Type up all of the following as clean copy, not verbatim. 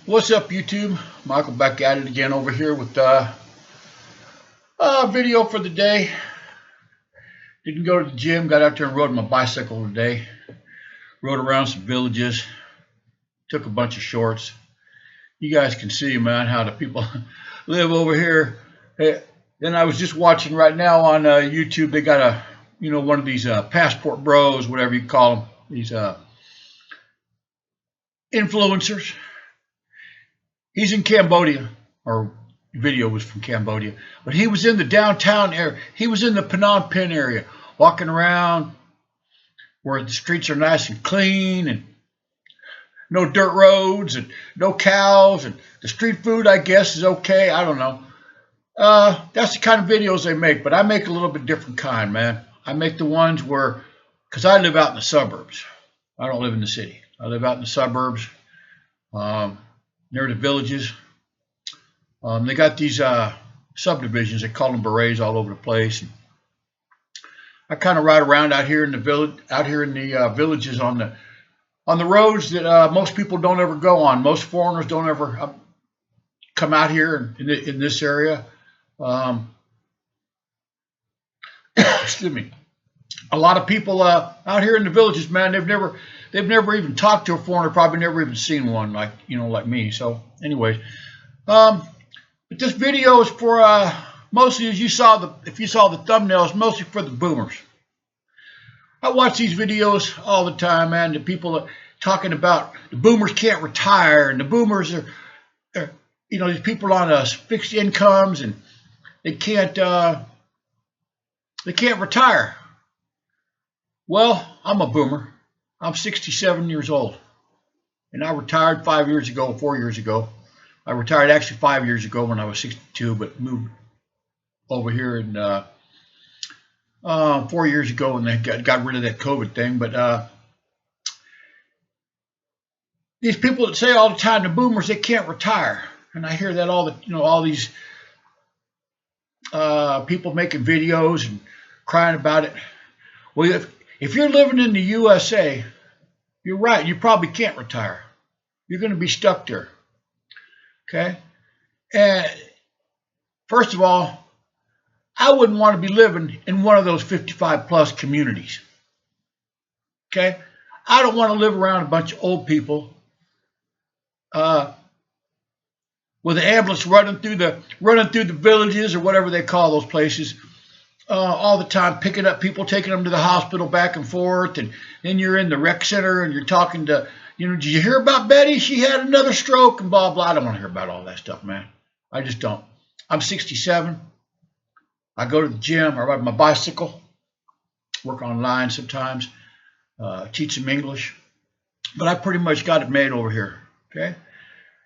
What's up, YouTube? Michael back at it again over here with video for the day. Didn't go to the gym, got out there and rode my bicycle today. Rode around some villages, took a bunch of shorts. You guys can see, man, how the people live over here. Hey, then I was just watching right now on YouTube. They got one of these passport bros, whatever you call them, these influencers. He's in Cambodia, or video was from Cambodia, but he was in the downtown area. He was in the Phnom Penh area, walking around where the streets are nice and clean and no dirt roads and no cows, and the street food, I guess, is okay. I don't know. That's the kind of videos they make, but I make a little bit different kind, man. I make the ones where, because I live out in the suburbs. I don't live in the city. I live out in the suburbs. Near the villages. They got these subdivisions. They call them berets all over the place. And I kind of ride around out here in the village, villages on the roads that most people don't ever go on. Most foreigners don't ever come out here in this area. Excuse me. A lot of people out here in the villages, man, they've never even talked to a foreigner, probably never even seen one like me. So anyways, but this video is for mostly, if you saw the thumbnails, mostly for the boomers. I watch these videos all the time, man. The people are talking about the boomers can't retire, and the boomers are these people on fixed incomes, and they can't retire. Well, I'm a boomer. I'm 67 years old, and I retired 4 years ago. I retired actually 5 years ago when I was 62, but moved over here and 4 years ago, and they got rid of that COVID thing. But these people that say all the time, the boomers, they can't retire, and I hear that all these people making videos and crying about it. Well, if you're living in the USA, you're right. You probably can't retire. You're going to be stuck there. Okay? And first of all, I wouldn't want to be living in one of those 55-plus communities. Okay? I don't want to live around a bunch of old people with an ambulance running through the villages or whatever they call those places. All the time, picking up people, taking them to the hospital back and forth, and then you're in the rec center and you're talking to, did you hear about Betty? She had another stroke and blah, blah. I don't want to hear about all that stuff, man. I just don't. I'm 67. I go to the gym. I ride my bicycle, work online sometimes, teach some English, but I pretty much got it made over here, okay?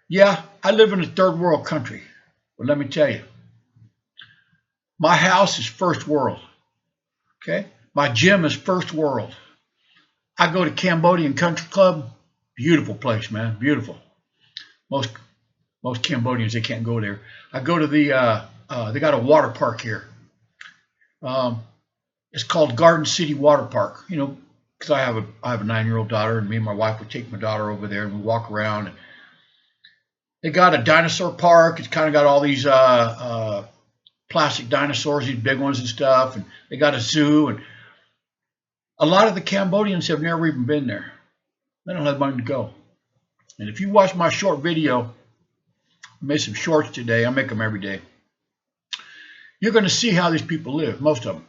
Yeah, I live in a third world country, but let me tell you, my house is first world, okay? My gym is first world. I go to Cambodian Country Club. Beautiful place, man, beautiful. Most Cambodians, they can't go there. I go to they got a water park here. It's called Garden City Water Park, because I have a 9-year-old daughter, and me and my wife would take my daughter over there and we walk around. And they got a dinosaur park. It's kind of got all these plastic dinosaurs, these big ones and stuff, and they got a zoo, and a lot of the Cambodians have never even been there. They don't have money to go. And if you watch my short video, I made some shorts today, I make them every day, you're going to see how these people live, most of them.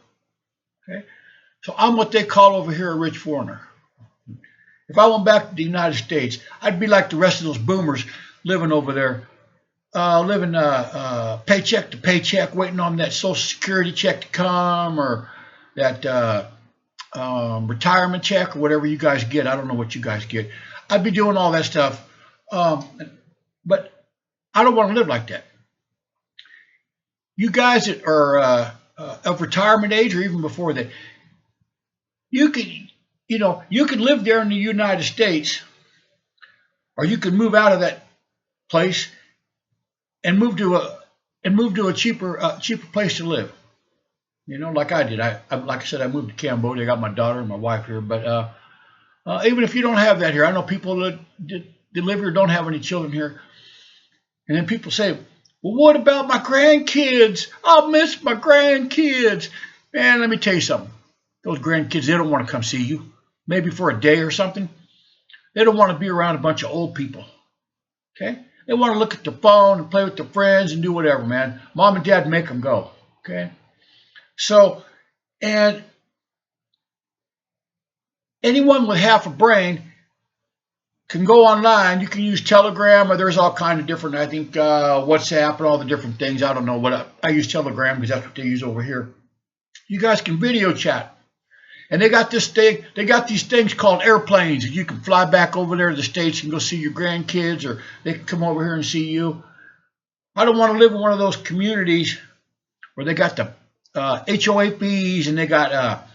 Okay? So I'm what they call over here a rich foreigner. If I went back to the United States, I'd be like the rest of those boomers living over there, living paycheck to paycheck, waiting on that Social Security check to come, or that retirement check, or whatever you guys get. I don't know what you guys get. I'd be doing all that stuff, but I don't want to live like that. You guys that are of retirement age, or even before that, you could live there in the United States, or you could move out of that place and move to a cheaper place to live. Like I did. Like I said, I moved to Cambodia. I got my daughter and my wife here. But even if you don't have that here, I know people that live here don't have any children here. And then people say, well, what about my grandkids? I'll miss my grandkids. Man, let me tell you something. Those grandkids, they don't want to come see you. Maybe for a day or something. They don't want to be around a bunch of old people. Okay? They want to look at their phone and play with their friends and do whatever, man. Mom and dad make them go. Okay? So, and anyone with half a brain can go online. You can use Telegram, or there's all kind of different, I think, WhatsApp and all the different things. I don't know what I use Telegram because that's what they use over here. You guys can video chat. And they got this thing, they got these things called airplanes. You can fly back over there to the States and go see your grandkids, or they can come over here and see you. I don't want to live in one of those communities where they got the HOAPs and they got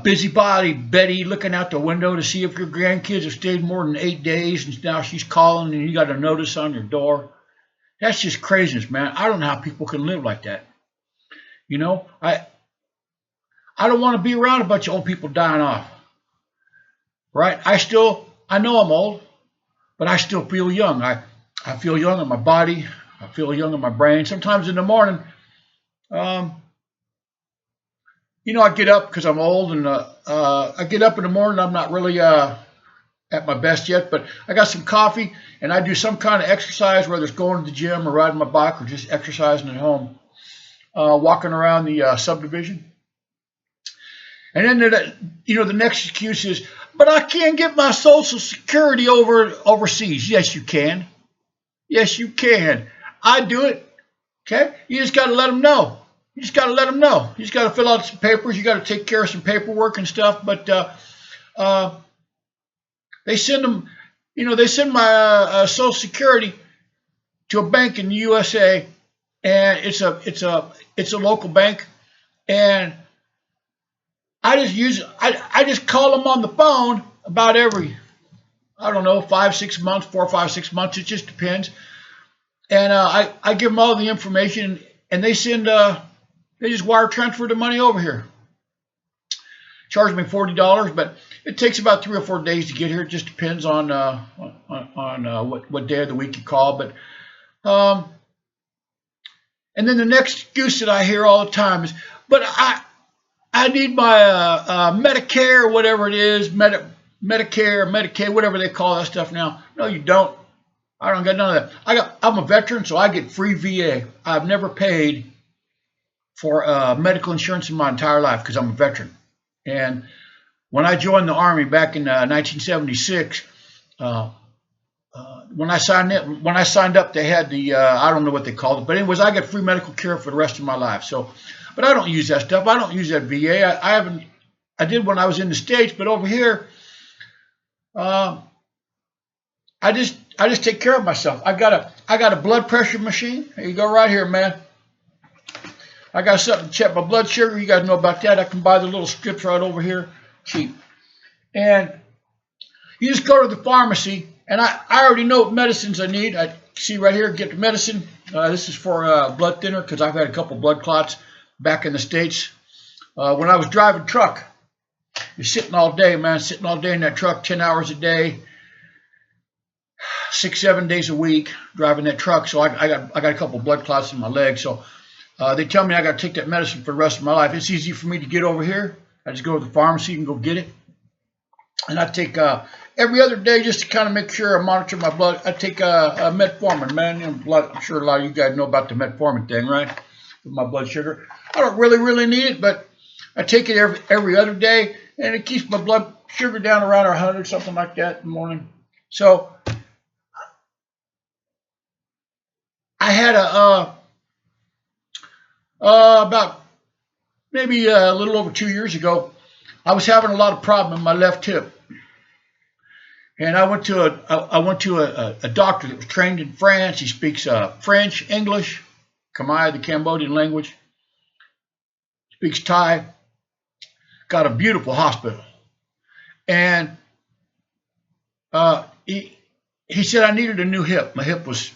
busybody Betty looking out the window to see if your grandkids have stayed more than 8 days, and now she's calling and you got a notice on your door. That's just craziness, man. I don't know how people can live like that. You know, I don't want to be around a bunch of old people dying off. Right? I know I'm old, but I still feel young. I feel young in my body. I feel young in my brain. Sometimes in the morning, you know, I get up because I'm old, and I get up in the morning. I'm not really at my best yet, but I got some coffee, and I do some kind of exercise, whether it's going to the gym or riding my bike or just exercising at home, walking around the subdivision. And then, the next excuse is, but I can't get my Social Security overseas. Yes, you can. Yes, you can. I do it. Okay? You just got to let them know. You just got to let them know. You just got to fill out some papers. You got to take care of some paperwork and stuff. But they send them, they send my Social Security to a bank in the USA, and it's a local bank, and I just call them on the phone about every, I don't know, 5-6 months, 4 or 5, 6 months. It just depends. And I give them all the information, and they just wire transfer the money over here. Charge me $40, but it takes about 3 or 4 days to get here. It just depends on what day of the week you call. But and then the next excuse that I hear all the time is, but I need my Medicare, or whatever it is, Medicare, Medicaid, whatever they call that stuff now. No, you don't. I don't got none of that. I'm a veteran, so I get free VA. I've never paid for medical insurance in my entire life because I'm a veteran. And when I joined the Army back in 1976, when I signed up, they had the I don't know what they called it, but anyways, I got free medical care for the rest of my life. So. But I don't use that stuff. I don't use that VA. I did when I was in the States, but over here, I just take care of myself. I got a blood pressure machine. There you go, right here, man. I got something to check my blood sugar. You guys know about that. I can buy the little strips right over here, cheap. And you just go to the pharmacy, and I already know what medicines I need. I see right here, get the medicine. This is for blood thinner because I've had a couple blood clots back in the States. When I was driving truck, you're sitting all day, man, sitting all day in that truck, 10 hours a day, 6-7 days a week driving that truck. So I got a couple blood clots in my leg. So they tell me I got to take that medicine for the rest of my life. It's easy for me to get over here. I just go to the pharmacy and go get it. And I take every other day just to kind of make sure I monitor my blood. I take a metformin, man. I'm sure a lot of you guys know about the metformin thing, right? With my blood sugar. I don't really need it, but I take it every other day, and it keeps my blood sugar down around 100, something like that in the morning. So I had about maybe a little over 2 years ago, I was having a lot of problem in my left hip, and I went to a doctor that was trained in France. He speaks French, English, Khmer, the Cambodian language. Speaks Thai. Got a beautiful hospital, and he said I needed a new hip. My hip was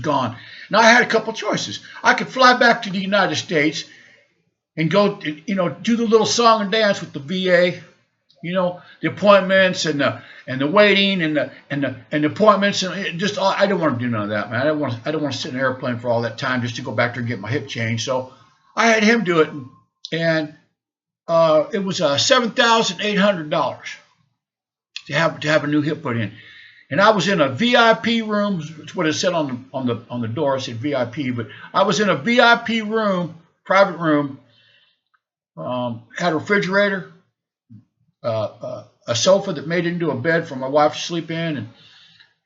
gone. Now I had a couple choices. I could fly back to the United States and go, do the little song and dance with the VA, the appointments and the waiting and the appointments and just all. I don't want to do none of that, man. I don't want to sit in an airplane for all that time just to go back there and get my hip changed. So I had him do it, and it was $7,800 to have a new hip put in. And I was in a VIP room. That's what it said on the door. It said VIP, but I was in a VIP room, private room. Had a refrigerator, a sofa that made into a bed for my wife to sleep in,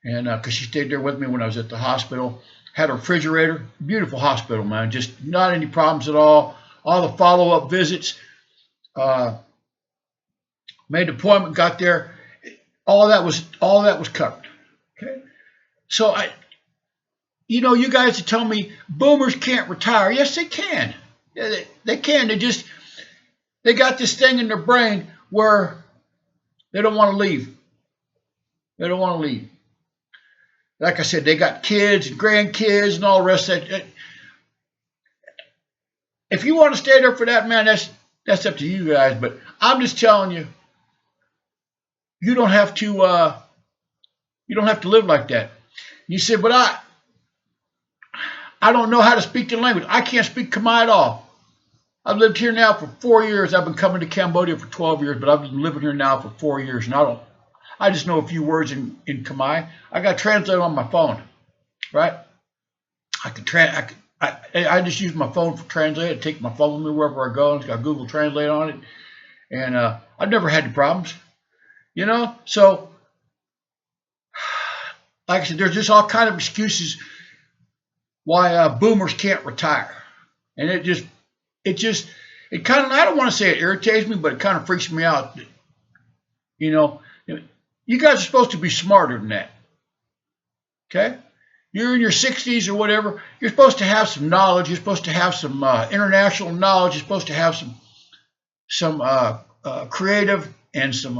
and because she stayed there with me when I was at the hospital. Had a refrigerator. Beautiful hospital, man. Just not any problems at all. All the follow-up visits. Made an appointment. Got there. All that was covered. Okay, so you guys are telling me boomers can't retire. Yes, they can. Yeah, they can. They got this thing in their brain where they don't want to leave. They don't want to leave. Like I said, they got kids and grandkids and all the rest of that. If you want to stay there for that, man, that's up to you guys. But I'm just telling you. You don't have to live like that. You said, but I don't know how to speak the language. I can't speak Khmer at all. I've lived here now for 4 years. I've been coming to Cambodia for 12 years, but I've been living here now for 4 years, and I just know a few words in Khmer. I got translated on my phone, right? I just use my phone for translate. I take my phone with me wherever I go. It's got Google Translate on it, and I've never had any problems. So like I said, there's just all kind of excuses why boomers can't retire, and it kind of, I don't want to say it irritates me, but it kind of freaks me out. You guys are supposed to be smarter than that. Okay, you're in your 60s or whatever. You're supposed to have some knowledge. You're supposed to have some international knowledge. You're supposed to have some creative and some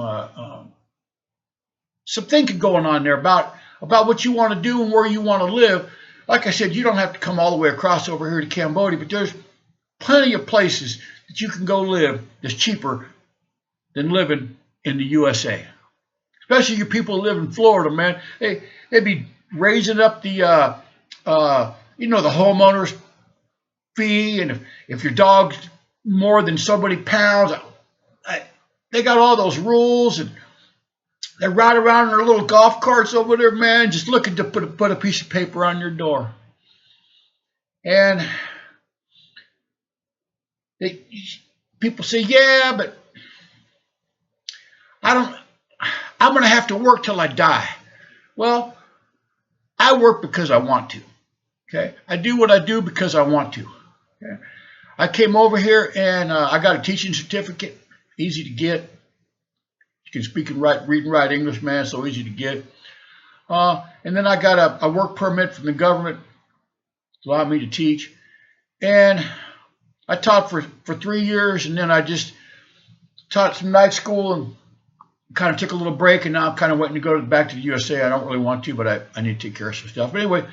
thinking going on there about what you want to do and where you want to live. Like I said, you don't have to come all the way across over here to Cambodia, but there's plenty of places that you can go live that's cheaper than living in the USA. Especially you people who live in Florida, man. They be raising up the homeowner's fee, and if your dog's more than so many pounds. They got all those rules, and they ride around in their little golf carts over there, man, just looking to put a piece of paper on your door. And people say, yeah, but I'm going to have to work till I die. Well, I work because I want to. Okay, I do what I do because I want to. Okay? I came over here and I got a teaching certificate. Easy to get. You can speak and read and write English, man. So easy to get. And then I got a work permit from the government to allow me to teach. And I taught for 3 years, and then I just taught some night school and kind of took a little break. And now I'm kind of waiting to go back to the USA. I don't really want to, but I need to take care of some stuff. But anyway,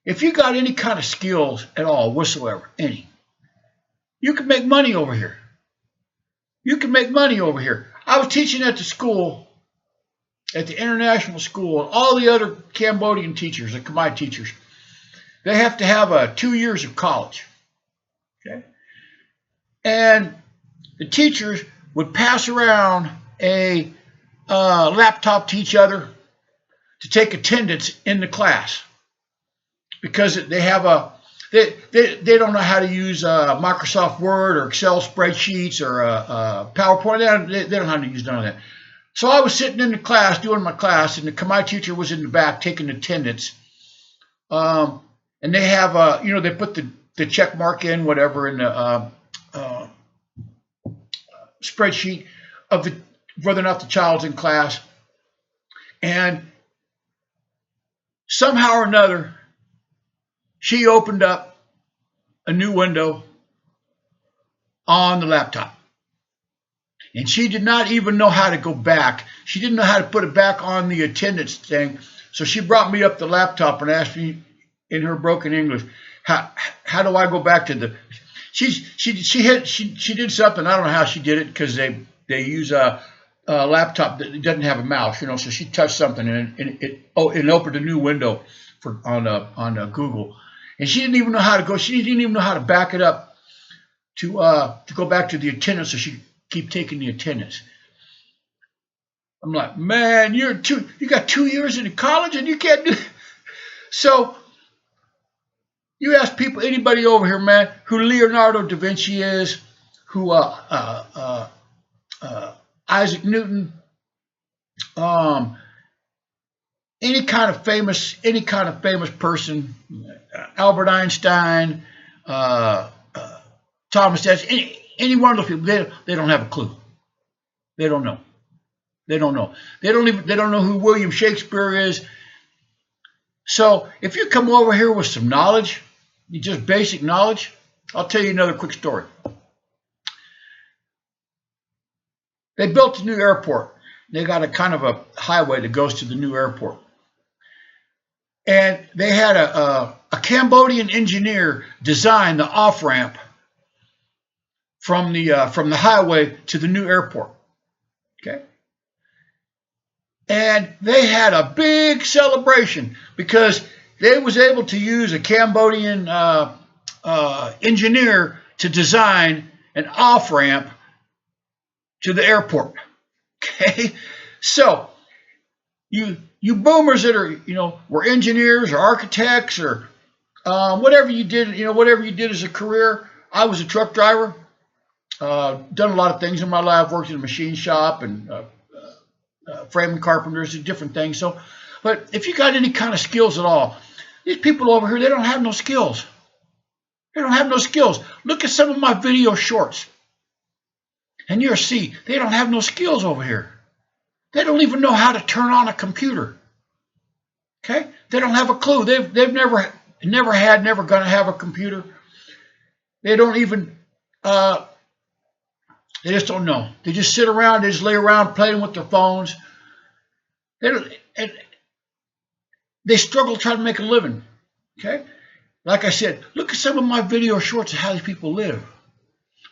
if you got any kind of skills at all whatsoever, any, you can make money over here. You can make money over here. I was teaching at the school, at the international school, and all the other Cambodian teachers, the Khmer teachers, they have to have 2 years of college. Okay? And the teachers would pass around a laptop to each other to take attendance in the class, because they have they don't know how to use Microsoft Word or Excel spreadsheets or PowerPoint. They don't know how to use none of that. So I was sitting in the class doing my class, and the Khmer teacher was in the back taking attendance. And they have they put the check mark in whatever in the spreadsheet of whether or not the child's in class. And somehow or another, she opened up a new window on the laptop. And she did not even know how to go back. She didn't know how to put it back on the attendance thing. So she brought me up the laptop and asked me in her broken English, how do I go back to the... She did something. I don't know how she did it because they use a laptop that doesn't have a mouse, So she touched something and it opened a new window on Google, and she didn't even know how to go. She didn't even know how to back it up to go back to the attendance, so she keep taking the attendance. I'm like, man, you got 2 years into college and you can't do. So you ask people, anybody over here, man, who Leonardo da Vinci is, who Isaac Newton, any kind of famous person, Albert Einstein, Thomas Edison, any one of those people, they don't have a clue. They don't know. They don't know. They don't know who William Shakespeare is. So if you come over here with some knowledge, just basic knowledge, I'll tell you another quick story. They built a new airport. They got a kind of a highway that goes to the new airport. And they had a Cambodian engineer design the off-ramp from the highway to the new airport. Okay? And they had a big celebration because they was able to use a Cambodian engineer to design an off-ramp to the airport. Okay? So you boomers that are, were engineers or architects or whatever you did, whatever you did as a career. I was a truck driver. Done a lot of things in my life. Worked in a machine shop and framing carpenters and different things. So, but if you got any kind of skills at all, these people over here, they don't have no skills. They don't have no skills. Look at some of my video shorts. And you'll see, they don't have no skills over here. They don't even know how to turn on a computer. Okay? They don't have a clue. They've never going to have a computer. They don't even, they just don't know. They just sit around, they just lay around playing with their phones. They struggle trying to make a living. Okay? Like I said, look at some of my video shorts of how these people live.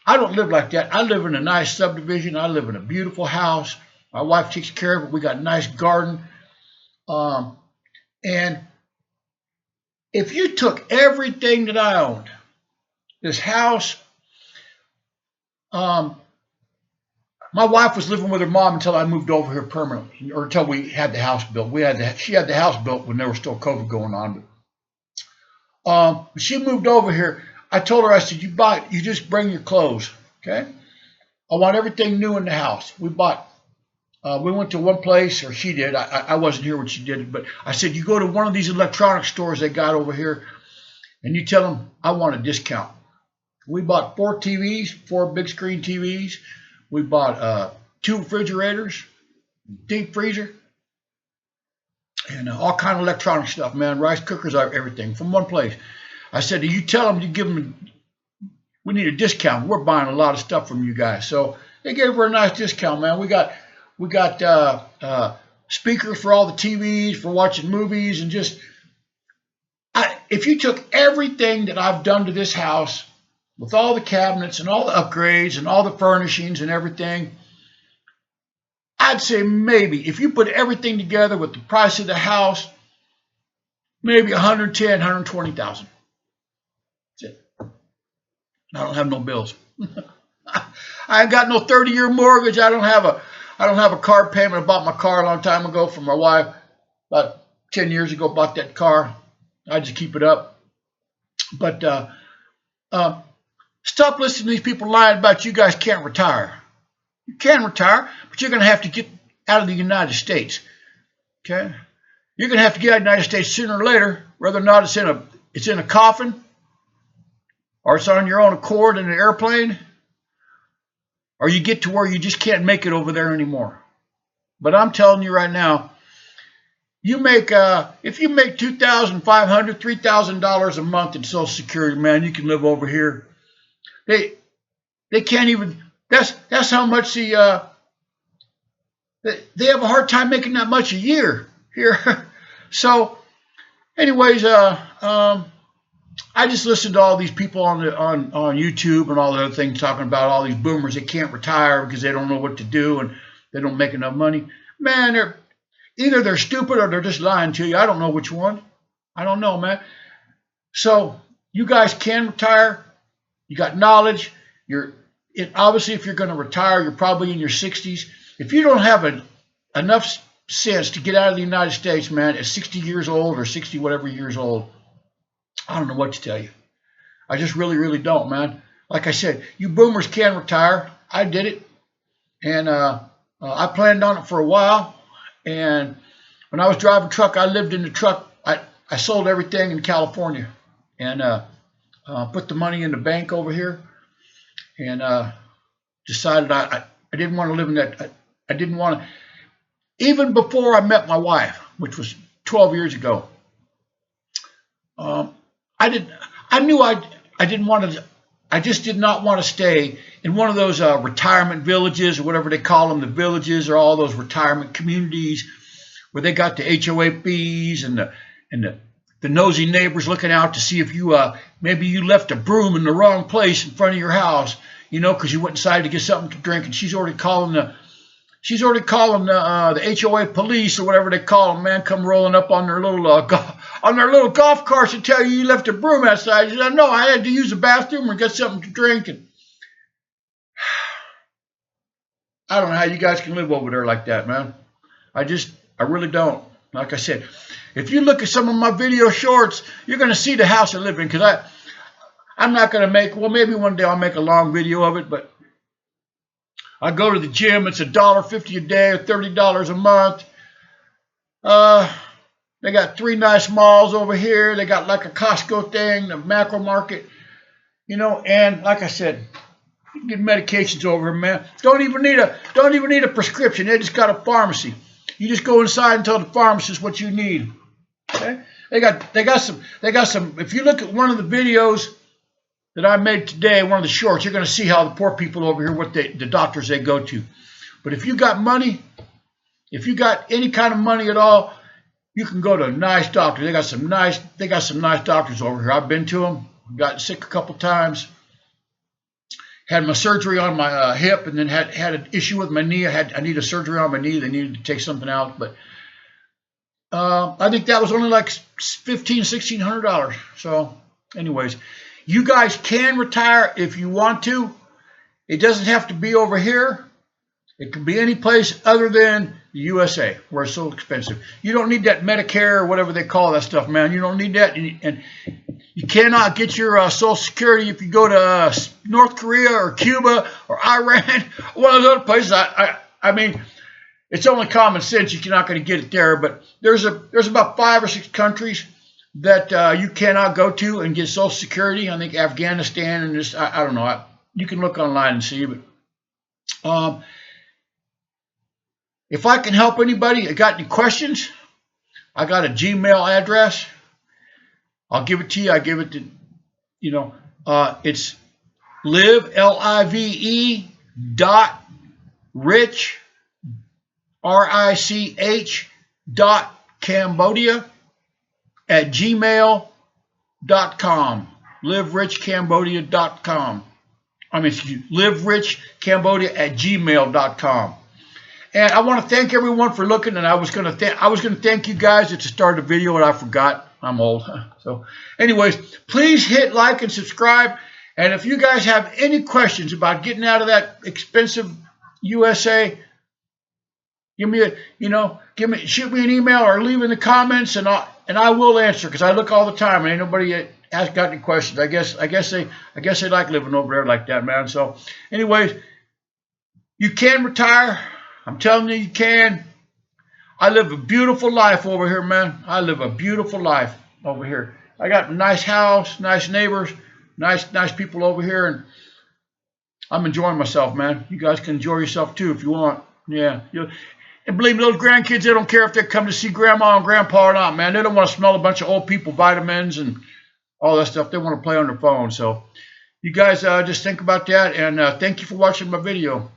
I don't live like that. I live in a nice subdivision. I live in a beautiful house. My wife takes care of it. We got a nice garden. And if you took everything that I owned, this house, my wife was living with her mom until I moved over here permanently, or until we had the house built. She had the house built when there was still COVID going on. But she moved over here. I told her, I said, you just bring your clothes, okay? I want everything new in the house. We went to one place, or she did. I wasn't here when she did it, but I said, you go to one of these electronic stores they got over here, and you tell them, I want a discount. We bought 4 TVs, 4 big screen TVs. We bought 2 refrigerators, deep freezer, and all kind of electronic stuff, man. Rice cookers, everything from one place. I said, you tell them, you give them, we need a discount. We're buying a lot of stuff from you guys. So they gave her a nice discount, man. We got speakers for all the TVs, for watching movies, and just, if you took everything that I've done to this house, with all the cabinets and all the upgrades and all the furnishings and everything, I'd say maybe, if you put everything together with the price of the house, maybe $110,000, $120,000. That's it. I don't have no bills. I ain't got no 30-year mortgage. I don't have a car payment. I bought my car a long time ago from my wife. About 10 years ago, bought that car. I just keep it up. But stop listening to these people lying about you guys can't retire. You can retire, but you're going to have to get out of the United States. Okay? You're going to have to get out of the United States sooner or later, whether or not it's in a coffin, or it's on your own accord in an airplane, or you get to where you just can't make it over there anymore. But I'm telling you right now, if you make $2,500, $3,000 a month in Social Security, man, you can live over here. They can't even. That's how much they have a hard time making that much a year here. So, anyways, I just listen to all these people on YouTube and all the other things talking about all these boomers that can't retire because they don't know what to do and they don't make enough money. Man, either they're stupid or they're just lying to you. I don't know which one. I don't know, man. So you guys can retire. You got knowledge. Obviously, if you're going to retire, you're probably in your 60s. If you don't have enough sense to get out of the United States, man, at 60 years old or 60 whatever years old, I don't know what to tell you. I just really, really don't, man. Like I said, you boomers can retire. I did it, and I planned on it for a while. And when I was driving truck, I lived in the truck. I sold everything in California and put the money in the bank over here, and decided I didn't want to live in that. I didn't want to. Even before I met my wife, which was 12 years ago, I knew I didn't want to. I just did not want to stay in one of those retirement villages or whatever they call them, the villages or all those retirement communities where they got the HOA fees and the nosy neighbors looking out to see if you maybe you left a broom in the wrong place in front of your house, because you went inside to get something to drink, and she's already calling the HOA police or whatever they call them, man, come rolling up on their little golf carts and tell you left a broom outside. You said, no, I had to use the bathroom or get something to drink. And I don't know how you guys can live over there like that, man. I really don't. Like I said, if you look at some of my video shorts, you're going to see the house I live in, because I'm not going to maybe one day I'll make a long video of it, but I go to the gym. It's $1.50 a day or $30 a month. They got 3 nice malls over here. They got like a Costco thing, the macro market, and like I said, you can get medications over here, man. Don't even need a prescription. They just got a pharmacy. You just go inside and tell the pharmacist what you need. Okay? They got some. If you look at one of the videos that I made today, one of the shorts, you're going to see how the poor people over here, the doctors they go to. But if you got money, if you got any kind of money at all, you can go to a nice doctor. They got some nice doctors over here. I've been to them. Got sick a couple times. Had my surgery on my hip, and then had an issue with my knee. I needed surgery on my knee. They needed to take something out, but I think that was only like $1,600. So, anyways, you guys can retire if you want to. It doesn't have to be over here. It can be any place other than the USA, where it's so expensive. You don't need that Medicare or whatever they call that stuff, man. You don't need that, and you cannot get your Social Security if you go to North Korea or Cuba or Iran, one of those other places. I mean, it's only common sense. You're not going to get it there, but there's about 5 or 6 countries that you cannot go to and get Social Security. I think Afghanistan and just I don't know. You can look online and see, but if I can help anybody, got any questions, I got a Gmail address. I'll give it to you. I give it to, it's live, L-I-V-E, .rich, R-I-C-H, .Cambodia at gmail.com. liverichcambodia.com. liverichcambodia at gmail.com. And I want to thank everyone for looking. And I was going to thank you guys at the start of the video, and I forgot. I'm old. So, anyways, please hit like and subscribe. And if you guys have any questions about getting out of that expensive USA, shoot me an email or leave in the comments, and I will answer, because I look all the time and ain't nobody has got any questions. I guess they like living over there like that, man. So, anyways, you can retire. I'm telling you can. I live a beautiful life over here, man. I live a beautiful life over here. I got a nice house, nice neighbors, nice people over here, and I'm enjoying myself, man. You guys can enjoy yourself too if you want. Yeah. And believe me, those grandkids, they don't care if they come to see grandma and grandpa or not, man. They don't want to smell a bunch of old people vitamins and all that stuff. They want to play on their phone. So you guys just think about that, and thank you for watching my video.